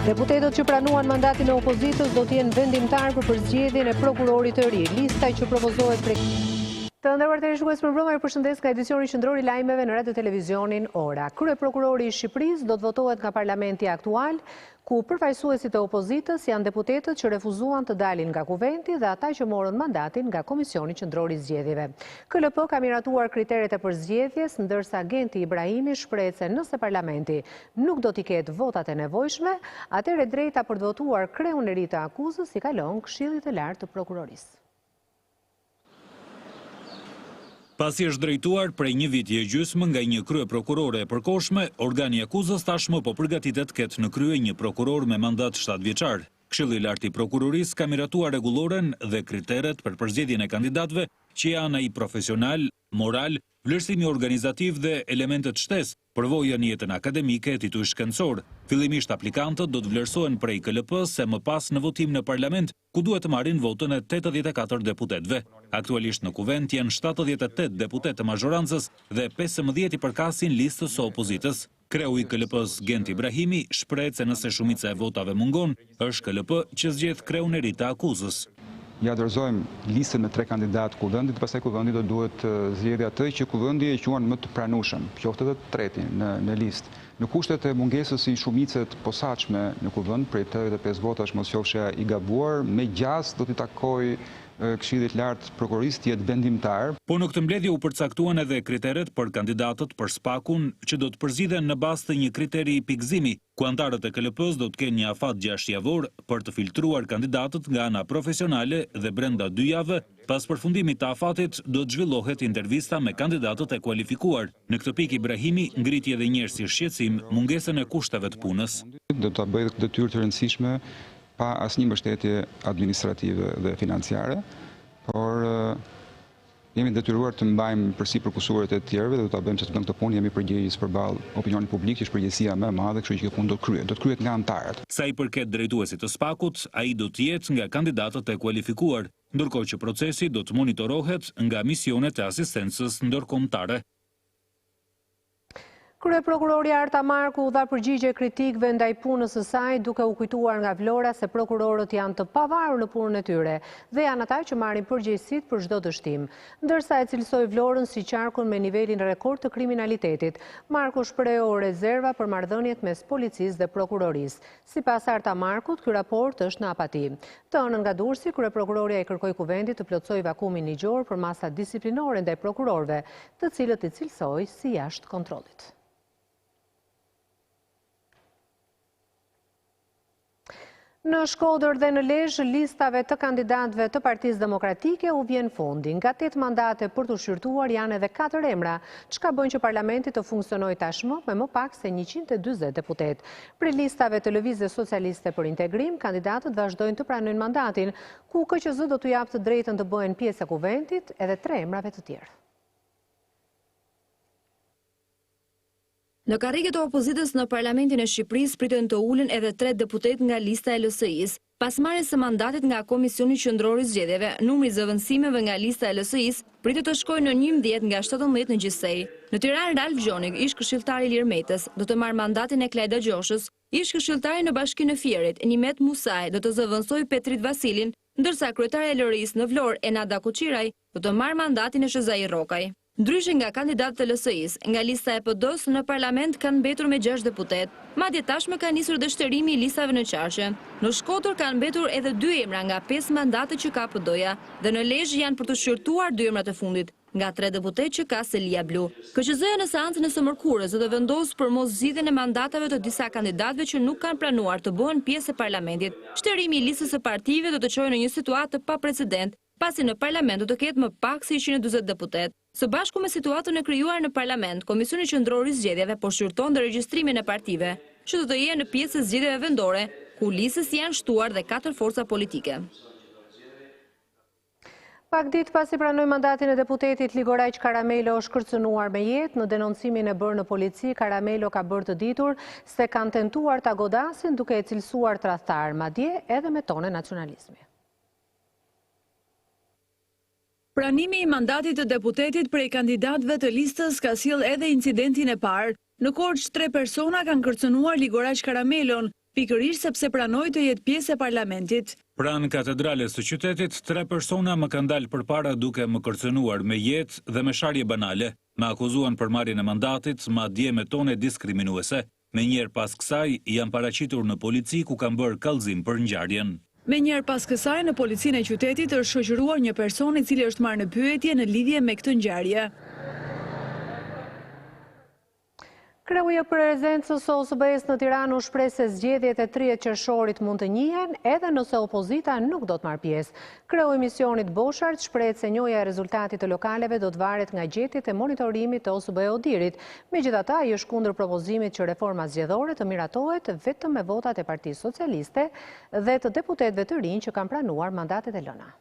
Deputetët që pranuan mandatin e opozitës do të jenë vendimtar për përzgjedhjen e prokurorit të ri. Lista që propozohet prej Të nderuar televizionistë, për mbrëmje, ju përshëndes nga edicioni qendror i lajmeve në radio televizionin Ora. Kryeprokurori i Shqipërisë do të votohet nga parlamenti aktual, ku përfaqësuesit e opozitës janë deputetët që refuzuan të dalin nga kuventi dhe ata që morën mandatin nga Komisioni Qendror i Zgjedhjeve. KLP ka miratuar kriteret e përzgjedhjes, ndërsa agenti Ibrahimi shpreh se nëse parlamenti nuk do t'i ketë votat e nevojshme, atëherë drejta për të votuar kreun e ri të akuzës i kalon Këshillit të Lartë të Prokurorisë. Pasi është drejtuar prej një viti e gjysmë nga një krye prokurore e përkohshme, organi i akuzës tashmë po përgatitet ketë në krye një prokuror me mandat 7 vjeçar. Këshilli i Lartë i Prokurorisë ka miratuar rregulloren dhe kriteret për përzgjedhjen e kandidatëve që janë ai profesional, moral, vlerësimi organizativ dhe elementet shtesë, përvojën në jetën akademike e titull shkencor. Fillimisht aplikantët do të vlerësohen prej KLP-s se më pas në votim në parlament, ku duhet të marrin votën e 84 deputetëve. Aktualisht në kuvent janë 78 deputetë të mazhorancës dhe 15 i përkasin listës së opozitës. Kreu i KLP-s Gent Ibrahimi shpreh se nëse shumica e votave mungon, është KLP që zgjedh kreun e ri të akuzës. Ja dorëzojmë listën me 3 kandidatë kuvendit, pastaj kuvendi do duhet zgjedhë atë që kuvendi e quan më të pranueshëm, qoftë edhe treti në listë. Në kushtet e mungesës i shumicet posaçme në kuvend, prej 85 votash mos qofshe i gabuar, me gjas do t'i takoj Këshillit Lartë Prokurorisë të jetë vendimtar. Po në këtë mbledhje u përcaktuan edhe kriteret për kandidatët për spakun që do të përzgjidhen në bazë të një kriteri pikëzimi, ku antarët e KLP-s do të kenë një afat 6 javor për të filtruar kandidatët nga ana profesionale dhe brenda 2 javë pas përfundimit të afatit do të zhvillohet intervista me kandidatët e kualifikuar. Në këtë pikë Ibrahimi ngriti edhe një herë si shqetësim mungesën e kushteve të punës. Do ta bëjë detyrë të rëndësishme pa asnjë mbështetje administrative dhe financiare, por jemi detyruar të mbajmë përsipër kusuret e tjerëve dhe do ta bëjmë që të bëjmë këtë punë, jemi përgjegjës përballë opinionit publik, që është përgjegjësia më e madhe, kështu që kjo punë do të kryhet nga antarët. Sa i përket drejtuesit të spakut, ai do të jetë nga kandidatët e kualifikuar, ndërkohë që procesi do të monitorohet nga misionet e asistencës ndërkombëtare. Kryeprokurori Arta Marku u dha përgjigje kritikëve ndaj punës së saj, duke u kujtuar nga Vlora se prokurorët janë të pavarur në punën e tyre dhe janë ata që marrin përgjegjësitë për çdo dështim. Ndërsa e cilësoi Vlorën si qarkun me nivelin rekord të kriminalitetit, Marku shprehu rezerva për marrëdhëniet mes policisë dhe prokurorisë. Sipas Arta Markut, ky raport është në apati. Të ënën nga Durrësi, kryeprokuroria i kërkoi kuvendit të plotësojë vakumin ligjor për masa disiplinore ndaj prokurorëve, të cilët i cilësoi si jashtë kontrollit. Në Shkodër dhe në Lezhë, listave të kandidatëve të Partisë Demokratike u vjen fundi. Nga 8 mandate për të shqyrtuar janë edhe 4 emra, çka bën që parlamenti të funksionojë tashmë me më pak se 140 deputet. Për listave të Lëvizjes Socialiste për Integrim, kandidatët vazhdojnë të pranojnë mandatin, ku KQZ do t'u japë të drejtën të bëhen pjesë e kuventit edhe 3 emrave të tjerë. Në karriget e opozitës në Parlamentin e Shqipërisë pritën të ulen edhe 3 deputet nga lista e LSI-s. Pas marrjes së mandatit nga Komisioni Qendror i Zgjedhjeve, numri i zëvendësimeve nga lista e LSI-s pritet të shkojë në 11 nga 17 në gjithsej. Në Tiranë, Ralf Gjonik, ish këshilltari i Lirmetës, do të marrë mandatin e Klajda Gjoshës, ish këshilltari në Bashkinë e Fierit, Nimet Musaj, do të zëvendësojë Petrit Vasilin, ndërsa kryetare e LRI-s në Vlorë, Enada Kuçiraj, do të marrë mandatin e Shëzai Rrokaj. Ndryshe nga kandidatët e LSI-s, nga lista e PD-s në parlament kanë mbetur me 6 deputet. Madje tashmë ka nisur dështërimi i listave në qarqe. Në Shkodër kanë mbetur edhe 2 emra nga 5 mandate që ka PD-ja, dhe në Lezhë janë për të shqyrtuar 2 emrat e fundit, nga 3 deputet që ka Selia Blu. KQZ-ja në seancën e së mërkurës do të vendosë për mos zgjidhjen e mandatave të disa kandidatëve që nuk kanë planuar të bëhen pjesë e parlamentit. Shtërimi i listës së partive do të çojë në një situatë pa precedent, pasi në parlament do të ketë më pak se 140 deputet. Së bashku me situatën e krijuar në parlament, Komisioni Qendror i Zgjedhjeve po shqyrton regjistrimin e partive, që do të jenë në pjesë të zgjedhjeve vendore, ku listës janë shtuar dhe 4 forca politike. Pak ditë pasi pranoi mandatin e deputetit Ligoraj Karamelo është kërcënuar me jetë. Në denoncimin e bërë në polici, Karamelo ka bërë të ditur se kanë tentuar ta godasin duke e cilësuar tradhtar, madje edhe me tone nacionalizmi. Pranimi i mandatit të deputetit prej kandidatëve të listës ka sjell edhe incidentin e parë. Në Korçë 3 persona kanë kërcënuar Ligoraj Karamelon, pikërisht sepse pranoi të jetë pjesë e parlamentit. Pranë katedrales së qytetit, 3 persona më kanë dalë përpara duke më kërcënuar me jetë dhe me sharje banale, më akuzuan për marrjen e mandatit, madje me tone diskriminuese. Me njerë pas kësaj, janë paraqitur në polici ku kanë bërë kallëzim për ngjarjen. Me njerë pas kësaj në policinë e qytetit është shoqëruar një person i cili është marrë në pyetje në lidhje me këtë ngjarje. Kreu i prezencës së OSB-s në Tiranë u shpreh se zgjedhjet e 30 qershorit mund të njihen edhe nëse opozita nuk do të marrë pjesë. Kreu i misionit Boshart shprehet se njohja e rezultatit të lokaleve do të varet nga gjetjet e monitorimit të OSB-Odirit. Megjithatë, ai është kundër propozimit që reforma zgjedhore të miratohet vetëm me votat e Partisë Socialiste dhe të deputetëve të rinj që kanë pranuar mandatet e lëna.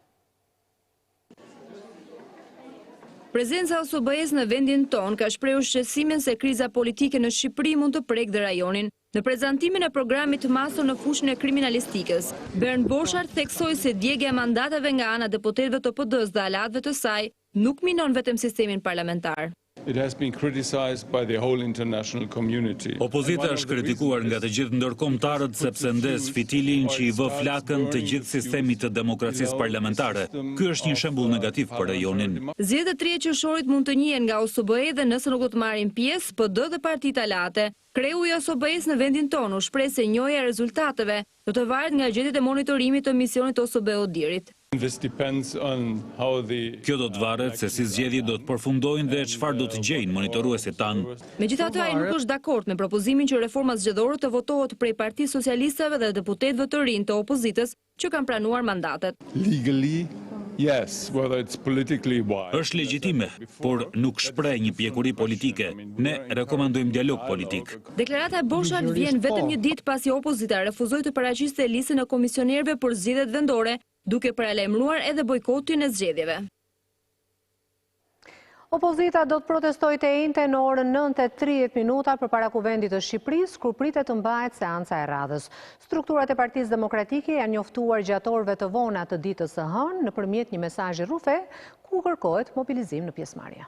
Prezenca OSB-s në vendin ton ka shprehur shqetësimin se kriza politike në Shqipëri mund të prekë dhe rajonin. Në prezantimin e programit të masur në fushën e kriminalistikës, Bernd Boshart theksoi se djegja e mandateve nga ana deputetëve të PD-s dhe alatëve të saj nuk minon vetëm sistemin parlamentar. It has been criticized by the whole international community. Opozita është kritikuar nga të gjithë ndërkombëtarët sepse ndes fitilin që i vë flakën të gjithë sistemit të demokracisë parlamentare. Ky është një shembull negativ për rajonin. Zgjedhjet e 30 qershorit mund të njihen nga OSB-i dhe nëse nuk do të marrin pjesë PD dhe partitë alate. Kreu i OSB-s në vendin tonë u shpreh se njohja e rezultateve do të varet nga gjetjet e monitorimit të misionit OSB-Odirit. Kjo do të varet se si zgjedhjet do të përfundojnë dhe çfarë do të gjejnë monitoruesit tanë. Megjithatë, ai nuk është dakord me propozimin që reforma zgjedhore të votohet prej Partisë Socialistëve dhe deputetëve të rinj të opozitës që kanë pranuar mandatet. Legally, yes, whether it's politically wise. Është legjitime, por nuk shpreh një pjekuri politike. Ne rekomandojmë dialog politik. Deklarata e Boshart vjen vetëm një ditë pasi opozita refuzoi të paraqiste listën e komisionerëve për zgjedhjet vendore, duke paralajmëruar edhe bojkotin e zgjedhjeve. Opozita do të protestojë të njëjtën në orën 9:30 përpara Kuvendit të Shqipërisë, kur pritet të mbahet seanca e radhës. Strukturat e Partisë Demokratike janë njoftuar gjatë orëve të vona të ditës së hënë nëpërmjet një mesazhi rrufe ku kërkohet mobilizim në pjesëmarrje.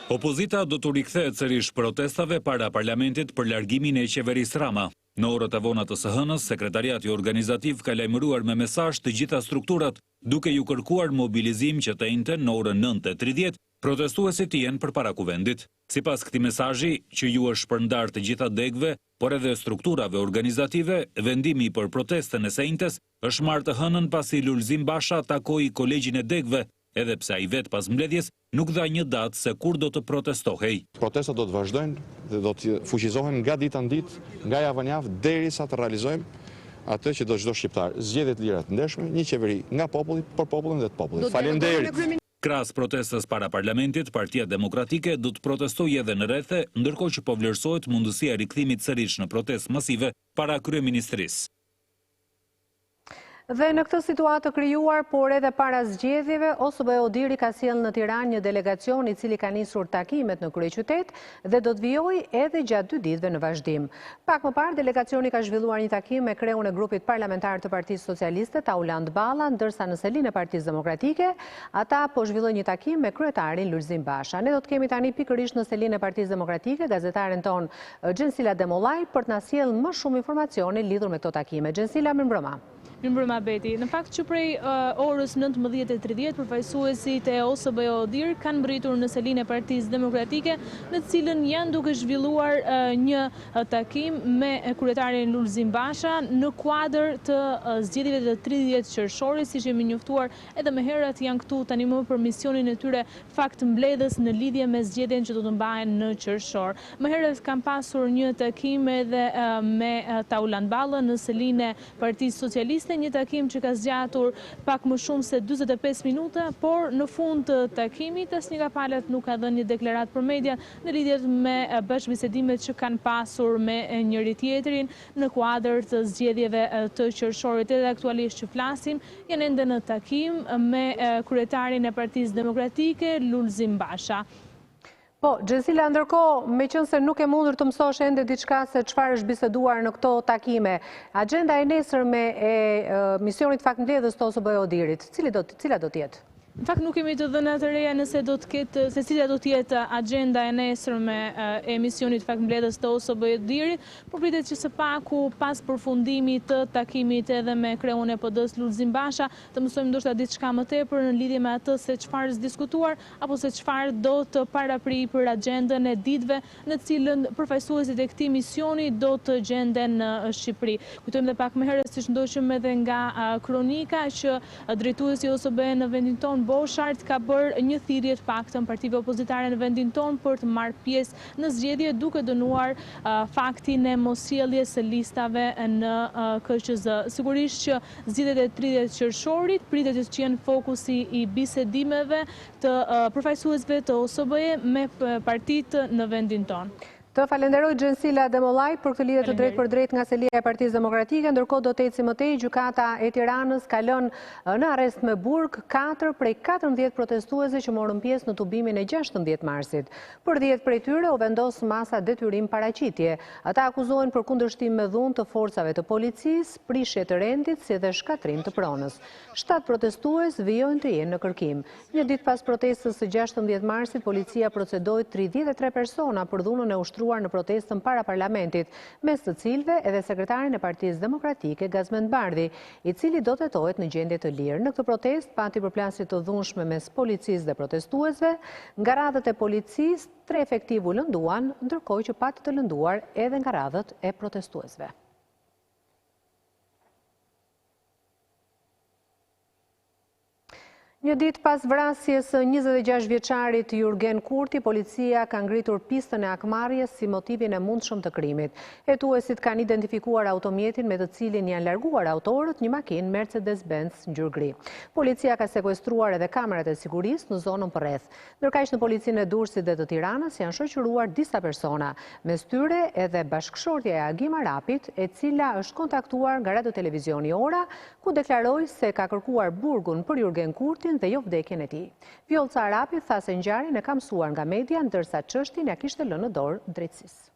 Opozita do të rikthehet sërish protestave para parlamentit për largimin e qeverisë Rama. Në orët e vona të së hënës, sekretariati organizativ ka lajmëruar me mesazh të gjitha strukturat, duke ju kërkuar mobilizim që të njëjtën në orën 9:30, protestuesit të jenë përpara Kuvendit. Sipas këtij mesazhi, që ju është shpërndar të gjitha degëve, por edhe strukturave organizative, vendimi për protestën e së njëjtës është marrë të hënën pasi Lulzim Basha takoi kolegjin e degëve, edhe pse ai vet pas mbledhjes nuk dha një datë se kur do të protestohej. Protestat do të vazhdojnë dhe do të fuqizohen nga dita në ditë, nga javë në javë, derisa të realizojmë atë që do çdo shqiptar. Zgjedhje të lira të ndershme, një qeveri nga populli, për popullin dhe të popullit. Faleminderit. Krahas protestës para parlamentit, Partia Demokratike do të protestojë edhe në rrethe, ndërkohë që po vlerësohet mundësia e rikthimit sërish në protestë masive para kryeministrisë. Dhe në këtë situatë të krijuar, por edhe para zgjedhjeve, OSB-Odiri ka sjellë në Tiranë një delegacion i cili ka nisur takimet në kryeqytet dhe do të vijojë edhe gjatë 2 ditëve në vazhdim. Pak më parë, delegacioni ka zhvilluar një takim me kreun e grupit parlamentar të Partisë Socialiste, Tauland Balla, ndërsa në selinë e Partisë Demokratike, ata po zhvillojnë një takim me kryetarin Lulzim Basha. Ne do të kemi tani pikërisht në selinë e Partisë Demokratike gazetaren ton Gjensila Demollaj për të na sjellë më shumë informacione lidhur me këto takime. Gjensila, mirëmbrëma. Mirëmbrëma Beti. Në fakt që prej orës 19:30 përfaqësuesit e OSB-Odir kanë mbritur në selinë e Partisë Demokratike, në të cilën janë duke zhvilluar një takim me kryetarin Lulzim Basha në kuadër të zgjedhjeve të 30 qershorit, siç jemi njoftuar edhe më herët, janë këtu tani më për misionin e tyre fakt mbledhës në lidhje me zgjedhjen që do të mbahen në qershor. Më herët kanë pasur një takim edhe me Tauland Ballën në selinë e Partisë Socialiste, një takim që ka zgjatur pak më shumë se 45 minuta, por në fund të takimit asnjë nga palët nuk ka dhënë një deklaratë për media në lidhje me bashkëbisedimet që kanë pasur me njëri tjetrin në kuadër të zgjedhjeve të qershorit. Edhe aktualisht që flasim, janë ende në takim me kryetarin e Partisë Demokratike, Lulzim Basha. Po, Gjensila, ndërkohë, me qënë se nuk e mundur të mësosh ende diçka se çfarë është biseduar në këto takime, agenda e nesërme e misionit faktmbledhës të OSB-Odirit, cila do të jetë? Në fakt nuk kemi të dhëna të reja nëse do të ketë, se cila do të jetë agenda e nesërme e emisionit fakt mbledhës të OSBE-dirit, por pritet që së paku pas përfundimit të takimit edhe me kreun e PD-s Lulzim Basha, të mësojmë ndoshta diçka më tepër në lidhje me atë se çfarë është diskutuar apo se çfarë do të parapri për agendën e ditëve në cilën përfaqësuesit e këtij misioni do të gjenden në Shqipëri. Kujtojmë edhe pak më herët, siç ndoqëm edhe nga kronika, që drejtuesi i OSBE në vendin tonë Boshart ka bërë një thirrje të paktën partive opozitare në vendin tonë për të marrë pjesë në zgjedhje, duke dënuar faktin e mosjelljes së listave në KQZ. Sigurisht që zgjedhjet e 30 qershorit pritet të jenë fokusi i bisedimeve të përfaqësuesve të OSBE me partitë në vendin tonë. Të falenderoj Gjensila Demolaj për këtë lidhje të drejt për drejt nga selia e Partisë Demokratike, ndërkohë do të ecë më tej, gjykata e Tiranës ka lënë në arrest me burg 4 prej 14 protestuesve që morën pjesë në tubimin e 16 marsit. Për 10 prej tyre u vendos masa detyrim paraqitje. Ata akuzohen për kundërshtim me dhunë të forcave të policisë, prishje të rendit si dhe shkatrim të pronës. 7 protestues vijojnë të jenë në kërkim. Një ditë pas protestës së 16 marsit, policia procedoi 33 persona për dhunën e ushtruar në protestën para parlamentit, mes të cilëve edhe sekretarin e Partisë Demokratike Gazmend Bardhi, i cili do të jetohet në gjendje të lirë. Në këtë protestë pati përplasje të dhunshme mes policisë dhe protestuesve, nga radhët e policisë 3 efektiv u lënduan, ndërkohë që pati të lënduar edhe nga radhët e protestuesve. Një ditë pas vrasjes së 26 vjeçarit Jurgen Kurti, policia ka ngritur pistën e akmarrjes si motivin e mundshëm të krimit. Hetuesit kanë identifikuar automjetin me të cilin janë larguar autorët, një makinë Mercedes-Benz ngjyrë gri. Policia ka sekuestruar edhe kamerat e sigurisë në zonën përreth. Ndërkaq në policinë e Durrësit dhe të Tiranës janë shoqëruar disa persona, mes tyre edhe bashkëshortja e Agim Arapit, e cila është kontaktuar nga radiotelevizioni Ora, ku deklaroi se ka kërkuar burgun për Jurgen Kurtin dhe jo vdekjen e tij. Vjollca Arapi tha se ngjarjen e ka mësuar nga media, ndërsa çështjen ja kishte lënë në dorë drejtësisë.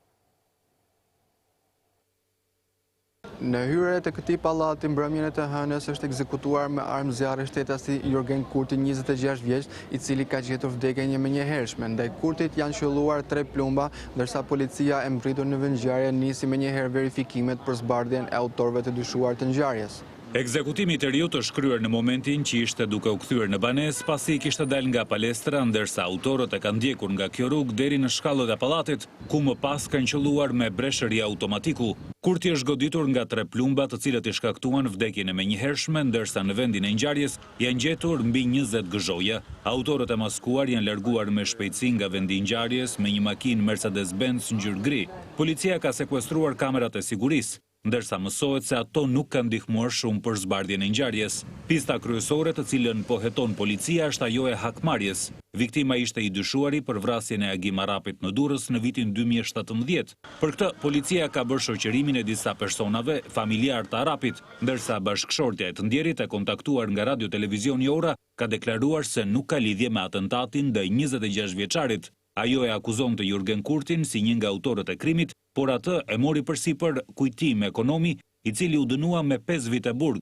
Në hyrje të këtij pallati mbrëmjen e të hënës është ekzekutuar me armë zjarri shtetasi Jurgen Kurti, 26 vjeç, i cili ka gjetur vdekjen një menjëhershme. Ndaj Kurtit janë qelluar 3 plumba, ndërsa policia e mbritur në vend ngjarje nisi menjëherë verifikimet për zbardhjen e autorëve të dyshuar të ngjarjes. Ekzekutimi i Teriut është kryer në momentin që ishte duke u kthyer në banesë pasi kishte dalë nga palestra, ndërsa autorët e kanë ndjekur nga kjo rrugë deri në shkallët e pallatit, ku më pas kanë qelluar me breshëri automatiku. Kurti është goditur nga 3 plumba, të cilët i shkaktuan vdekjen e menjëhershme, ndërsa në vendin e ngjarjes janë gjetur mbi 20 gëzhoje. Autorët e maskuar janë larguar me shpejtësi nga vendi i ngjarjes me një makinë Mercedes-Benz ngjyrë gri. Policia ka sekuestruar kamerat e sigurisë, ndërsa mësohet se ato nuk kanë ndihmuar shumë për zbardhjen e ngjarjes. Pista kryesore të cilën po heton policia është ajo e hakmarrjes. Viktima ishte i dyshuari për vrasjen e Agim Arapit në Durrës në vitin 2017. Për këtë, policia ka bërë shoqërimin e disa personave familjar të Arapit, ndërsa bashkëshortja e të ndjerit e kontaktuar nga radiotelevizioni Ora ka deklaruar se nuk ka lidhje me atentatin ndaj 26 vjeçarit. Ajo e akuzon të Jurgen Kurtin si një nga autorët e krimit, por atë e mori përsipër kujtim ekonomi, i cili u dënua me 5 vite burg.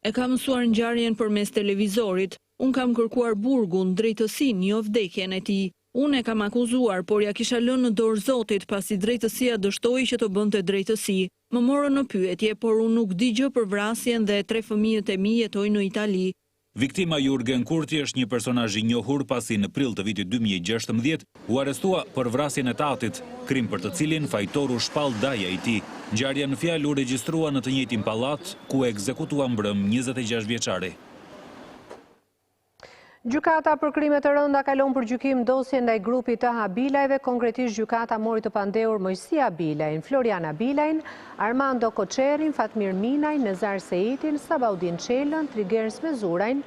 E kam mësuar ngjarjen përmes televizorit. Unë kam kërkuar burgun, drejtësinë, jo vdekjen e tij. Unë e kam akuzuar, por ja kisha lënë në dorë Zotit, pasi drejtësia dështoi që të bënte drejtësi. Më morën në pyetje, por unë nuk di gjë për vrasjen dhe 3 fëmijët e mi jetojnë në Itali. Viktima Jurgen Kurti është një personazh i njohur pasi në prill të vitit 2016 u arrestua për vrasjen e tatit, krim për të cilin fajtoru shpall daja i tij. Ngjarja në fjalë u regjistrua në të njëjtin pallat ku e ekzekutua mbrëm 26 vjeçari. Gjykata për krime të rënda kalon për gjykim dosje ndaj grupit të Abilajve, konkretisht gjykata mori të pandehur Mojsi Abilajn, Florian Abilajn, Armando Koçerin, Fatmir Minajn, Nezar Seitin, Sabaudin Çelën, Trigers Mezurajn,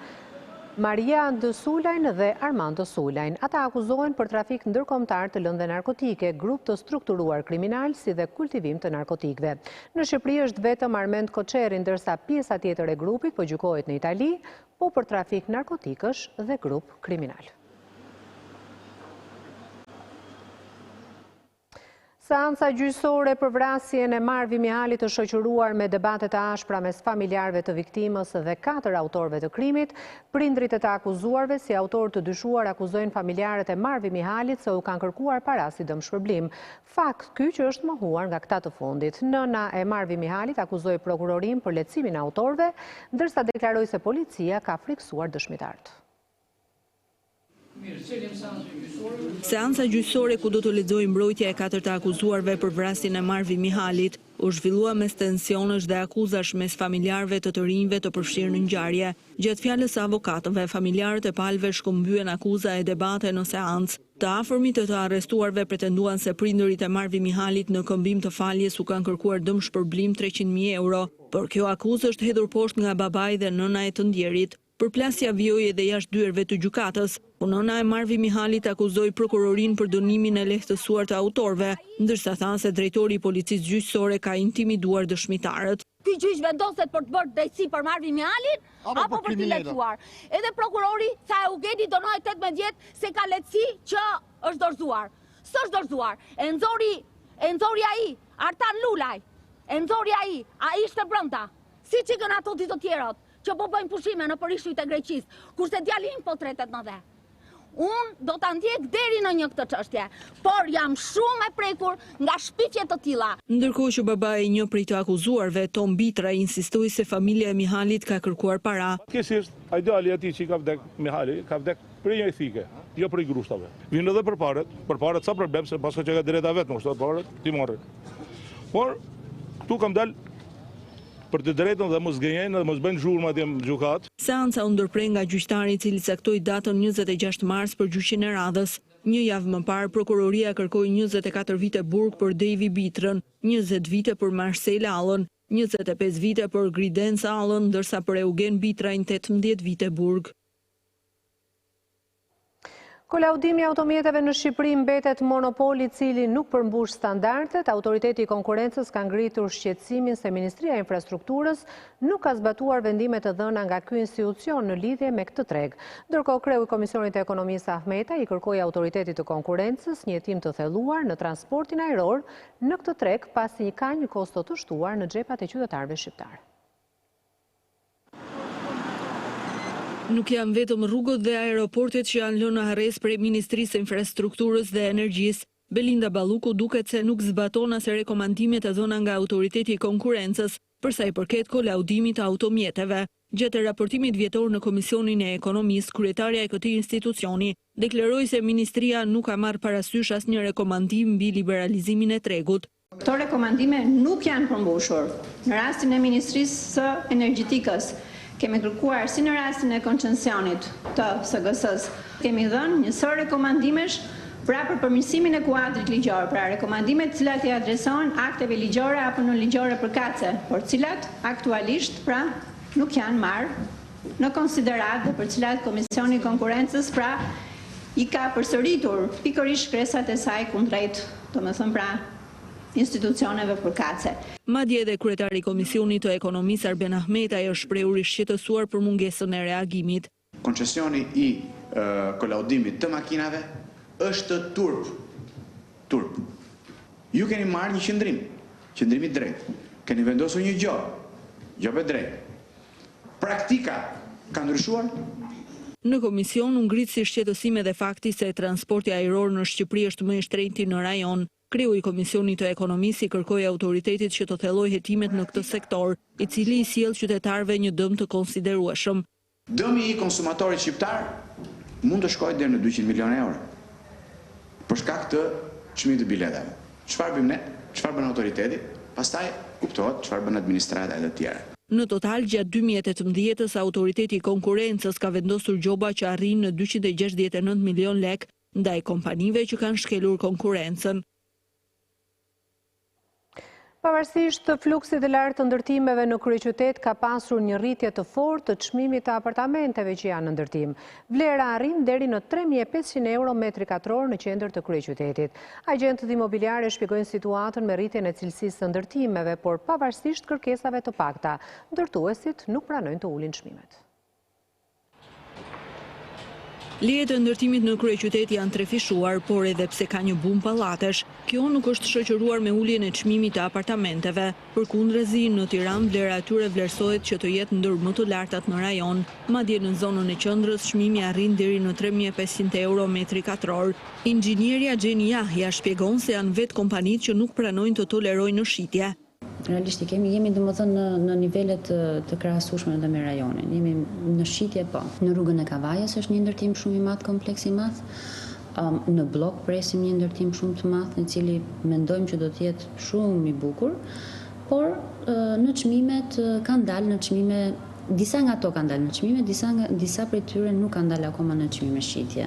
Maria Sulajn dhe Armando Sulajn. Ata akuzohen për trafik ndërkombëtar të lëndëve narkotike, grup të strukturuar kriminal si dhe kultivim të narkotikëve. Në Shqipëri është vetëm Armand Koçeri, ndërsa pjesa tjetër e grupit po gjykohet në Itali, po për trafik narkotikësh dhe grup kriminal. Seanca gjyqësore për vrasjen e Marvi Mihalit të shoqëruar me debatet e ashpra mes familjarëve të viktimës dhe 4 autorëve të krimit, prindrit e të akuzuarve si autor të dyshuar akuzojnë familjarët e Marvi Mihalit se u kanë kërkuar para si dëmshpërblim. Fakt ky që është mohuar nga këta të fundit. Nëna e Marvi Mihalit akuzoi prokurorin për lehtësimin e autorëve, ndërsa deklaroi se policia ka friksuar dëshmitarët. Seanca gjyqësore ku do të lexojë mbrojtja e 4 të akuzuarve për vrasjen e Marvi Mihalit u zhvillua mes tensionesh dhe akuzash mes familjarëve të rinjve të përfshirë në ngjarje. Gjatë fjalës së avokatëve, familjarët e palëve shkëmbyen akuza e debate në seancë. Të afërmit të arrestuarve pretenduan se prindërit e Marvi Mihalit në këmbim të faljes u kanë kërkuar dëmshpërblim 300.000 euro, por kjo akuzë është hedhur poshtë nga babai dhe nëna e të ndjerit. Përplasja vjoj edhe jashtë dyerve të gjykatës, por nëna e Marvi Mihalit akuzoi prokurorin për dënimin e lehtësuar të autorëve, ndërsa thanë se drejtori i policisë gjyqësore ka intimiduar dëshmitarët. Ky gjyq vendoset për të bërë drejtësi për Marvi Mihalin apo për t'i lehtësuar. Edhe prokurori tha Eugeni dënoi 18 vjet se ka lehtësi që është dorëzuar. S'është dorëzuar. E nxori ai, Artan Lulaj. E nxori ai ishte brenda. Siç i kanë ato ditë të tjerat që po bëjnë pushime në përishujt e Greqisë, kurse djali im po tretet në dhe. Unë do ta ndjek deri në një këtë çështje, por jam shumë e prekur nga shpifje të tilla. Ndërkohë që babai i një prej të akuzuarve, Tom Bitra, insistoi se familja e Mihalit ka kërkuar para. Fatkesisht, ai djali i tij që ka vdek Mihali, ka vdek për një ethike, jo për grushtave. Vinë edhe përparet sa problem se paska që ka drejta vetëm, kështu përparet ti morri. Por këtu kam dal për të drejtën dhe mos gënjejnë dhe mos bëjnë zhurmë atje në gjykat. Seanca u ndërprej nga gjyqtari i cili caktoi datën 26 mars për gjyqin e radhës. Një javë më parë, prokuroria kërkoi 24 vite burg për Devi Bitrën, 20 vite për Marcel Allën, 25 vite për Gridens Allën, ndërsa për Eugen Bitrajn 18 vite burg. Kolaudimi i automjeteve në Shqipëri mbetet monopol i cili nuk përmbush standardet. Autoriteti i konkurrencës ka ngritur shqetësimin se Ministria e Infrastrukturës nuk ka zbatuar vendimet të dhëna nga ky institucion në lidhje me këtë treg. Ndërkohë, kreu i Komisionit të Ekonomisë Ahmeta i kërkoi autoritetit të konkurrencës një hetim të thelluar në transportin ajror në këtë treg pasi ka një kosto të shtuar në xhepat e qytetarëve shqiptar. Nuk janë vetëm rrugët dhe aeroportet që janë lënë në arrest prej Ministrisë së Infrastrukturës dhe Energjisë. Belinda Balluku duket se nuk zbaton as rekomandimet e dhëna nga Autoriteti i Konkurrencës për sa i përket kolaudimit të automjeteve. Gjatë raportimit vjetor në Komisionin e Ekonomisë, kryetaria e këtij institucioni deklaroi se Ministria nuk ka marrë parasysh asnjë rekomandim mbi liberalizimin e tregut. Këto rekomandime nuk janë përmbushur. Në rastin e Ministrisë së Energjetikës, kemi kërkuar si në rastin e koncesionit të SGS-s, kemi dhënë një sër rekomandimesh pra për përmirësimin e kuadrit ligjor, pra rekomandimet të cilat i adresohen akteve ligjore apo në ligjore përkatëse, por cilat aktualisht pra nuk janë marrë në konsiderat dhe për cilat Komisioni i Konkurrencës pra i ka përsëritur pikërisht kresat e saj kundrejt, domethënë pra institucioneve përkatëse. Madje edhe kryetari i Komisionit të Ekonomisë Arben Ahmetaj është shprehur i shqetësuar për mungesën e reagimit. Koncesioni i kolaudimit të makinave është turp. Ju keni marrë një qëndrim i drejtë. Keni vendosur një gjop e drejtë. Praktika ka ndryshuar? Në komision u ngrit si shqetësim edhe fakti se transporti ajror në Shqipëri është më i shtrenjti në rajon. Kreu i Komisionit të Ekonomisë i kërkoi autoritetit që të thellojë hetimet në këtë sektor, i cili i sjell qytetarëve një dëm të konsiderueshëm. Dëmi i konsumatorit shqiptar mund të shkojë deri në 200 milionë euro. Për shkak të çmimit të biletave. Çfarë bëjmë ne? Çfarë bën autoriteti? Pastaj kuptohet çfarë bën administrata e të tjera. Në total, gjatë 2018-s, autoriteti i konkurrencës ka vendosur gjoba që arrin në 269 milion lek ndaj kompanive që kanë shkelur konkurrencën. Pavarësisht të fluksit të lartë të ndërtimeve në kryeqytet ka pasur një rritje të fortë të çmimit të apartamenteve që janë në ndërtim. Vlera arrin deri në 3.500 euro metri katror në qendër të kryeqytetit. Agjentët imobiliare shpjegojnë situatën me rritjen e cilësisë të ndërtimeve, por pavarësisht kërkesave të pakta, ndërtuesit nuk pranojnë të ulin çmimet. Lejet e ndërtimit në kryeqytet janë trefishuar, por edhe pse ka një bumë pallatesh, kjo nuk është shoqëruar me uljen e çmimit të apartamenteve. Përkundrezi, në Tiranë vlera e tyre vlerësohet që të jetë ndër më të lartat në rajon, madje në zonën e qendrës çmimi arrin deri në 3.500 euro metri katror. Inxhinieria Gjeni Jahja shpjegon se janë vetë kompanitë që nuk pranojnë të tolerojnë shitje. Realisht jemi domethënë në nivelet të krahasueshme edhe me rajonin. Jemi në shitje po. Në rrugën e Kavajës është një ndërtim shumë i madh, kompleks i madh. Në blok presim një ndërtim shumë të madh, në cili mendojmë që do të jetë shumë i bukur, por në çmimet kanë dalë në çmime. Disa nga ato kanë dalë në çmime, disa prej tyre nuk kanë dalë akoma në çmime shitje.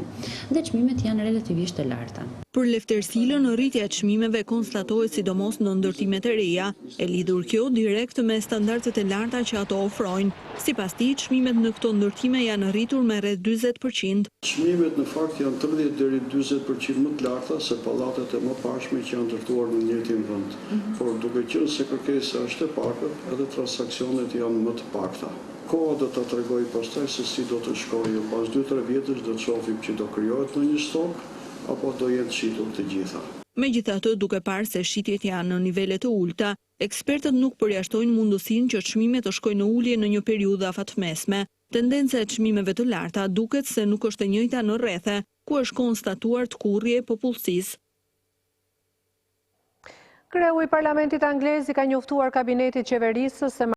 Dhe çmimet janë relativisht të larta. Për Leftersilën, rritja e çmimeve konstatohet sidomos në ndërtimet e reja, e lidhur kjo direkt me standardet e larta që ato ofrojnë. Sipas tij, çmimet në këto ndërtime janë rritur me rreth 40%. Çmimet në fakt janë 30 deri 40% më të larta se pallatet e mëparshme që janë ndërtuar në njëjtin vend. Por duke qenë se kërkesa është e pakët, edhe transaksionet janë më të pakta. Koha do të tregoj pastaj se si do të shkojë. Pas 2-3 vjetësh do të shohim që do krijohet në një stok apo do jetë shitur të gjitha. Megjithatë, duke parë se shitjet janë në nivele të ulta, ekspertët nuk përjashtojnë mundësinë që çmimet të shkojnë në ulje në një periudhë afatmesme. Tendenca e çmimeve të larta duket se nuk është e njëjta në rrethe, ku është konstatuar tkurrje e popullsisë. Kreu i Parlamentit anglez i ka njoftuar kabinetit qeverisë se